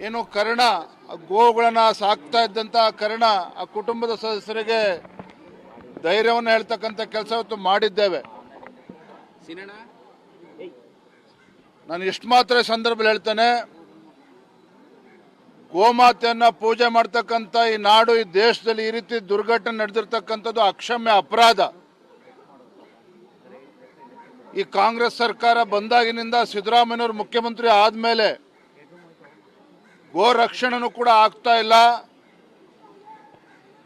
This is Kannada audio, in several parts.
ಏನು ಕರ್ಣ ಗೋವುಗಳನ್ನ ಸಾಕ್ತಾ ಇದ್ದಂತ ಕರ್ಣ ಆ ಕುಟುಂಬದ ಸದಸ್ಯರಿಗೆ ಧೈರ್ಯವನ್ನು ಹೇಳ್ತಕ್ಕಂಥ ಕೆಲಸ ಇವತ್ತು ಮಾಡಿದ್ದೇವೆ. ನಾನು ಇಷ್ಟು ಮಾತ್ರ ಸಂದರ್ಭದಲ್ಲಿ ಹೇಳ್ತೇನೆ, ಗೋಮಾತೆಯನ್ನ ಪೂಜೆ ಮಾಡ್ತಕ್ಕಂಥ ಈ ನಾಡು, ಈ ದೇಶದಲ್ಲಿ ಈ ರೀತಿ ದುರ್ಘಟನೆ ನಡೆದಿರ್ತಕ್ಕಂಥದ್ದು ಅಕ್ಷಮ್ಯ ಅಪರಾಧ. ಈ ಕಾಂಗ್ರೆಸ್ ಸರ್ಕಾರ ಬಂದಾಗಿನಿಂದ ಸಿದ್ದರಾಮಯ್ಯನವರು ಮುಖ್ಯಮಂತ್ರಿ ಆದ್ಮೇಲೆ ಗೋ ರಕ್ಷಣೆನೂ ಕೂಡ ಆಗ್ತಾ ಇಲ್ಲ.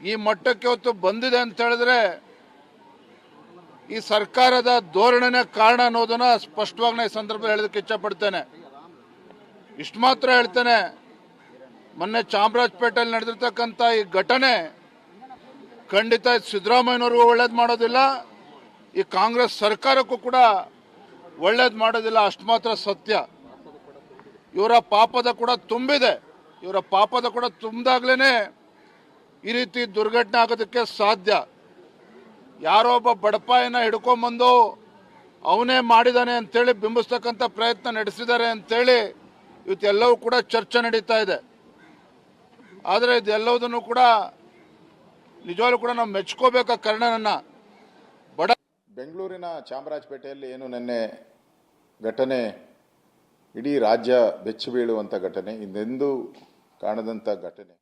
ಈ ಮಟ್ಟಕ್ಕೆ ಹೊತ್ತು ಬಂದಿದೆ ಅಂತ ಹೇಳಿದ್ರೆ ಈ ಸರ್ಕಾರದ ಧೋರಣೆನೇ ಕಾರಣ ಅನ್ನೋದನ್ನ ಸ್ಪಷ್ಟವಾಗಿ ಈ ಸಂದರ್ಭದಲ್ಲಿ ಹೇಳೋದಕ್ಕೆ ಇಚ್ಛಪಡ್ತೇನೆ. ಇಷ್ಟು ಮಾತ್ರ ಹೇಳ್ತೇನೆ, ಮೊನ್ನೆ ಚಾಮರಾಜಪೇಟೆಯಲ್ಲಿ ನಡೆದಿರ್ತಕ್ಕಂಥ ಈ ಘಟನೆ ಖಂಡಿತ ಸಿದ್ದರಾಮಯ್ಯನವ್ರಿಗೂ ಒಳ್ಳೇದು ಮಾಡೋದಿಲ್ಲ, ಈ ಕಾಂಗ್ರೆಸ್ ಸರ್ಕಾರಕ್ಕೂ ಕೂಡ ಒಳ್ಳೇದು ಮಾಡೋದಿಲ್ಲ. ಅಷ್ಟು ಮಾತ್ರ ಸತ್ಯ. ಇವರ ಪಾಪದ ಕೂಡ ತುಂಬಿದೆ. ಇವರ ಪಾಪದ ಕೂಡ ತುಂಬಿದಾಗ್ಲೇ ಈ ರೀತಿ ದುರ್ಘಟನೆ ಆಗೋದಕ್ಕೆ ಸಾಧ್ಯ. ಯಾರೋ ಒಬ್ಬ ಬಡಪಾಯಿನ ಹಿಡ್ಕೊಂಬಂದು ಅವನೇ ಮಾಡಿದಾನೆ ಅಂತೇಳಿ ಬಿಂಬಿಸ್ತಕ್ಕಂಥ ಪ್ರಯತ್ನ ನಡೆಸಿದ್ದಾರೆ ಅಂತೇಳಿ ಇವತ್ತೆಲ್ಲವೂ ಕೂಡ ಚರ್ಚೆ ನಡೀತಾ ಇದೆ. ಆದರೆ ಇದೆಲ್ಲವುದನ್ನು ಕೂಡ ನಿಜವಾಗ್ಲೂ ಕೂಡ ನಾವು ಮೆಚ್ಕೋಬೇಕಾ ಕರ್ಣನನ್ನ. ಬೆಂಗಳೂರಿನ ಚಾಮರಾಜಪೇಟೆಯಲ್ಲಿ ಏನು ನಿನ್ನೆ ಘಟನೆ ಇಡೀ ರಾಜ್ಯ ಬೆಚ್ಚಿ ಬೀಳುವಂಥ ಘಟನೆ, ಇನ್ನೆಂದೂ ಕಾಣದಂಥ ಘಟನೆ.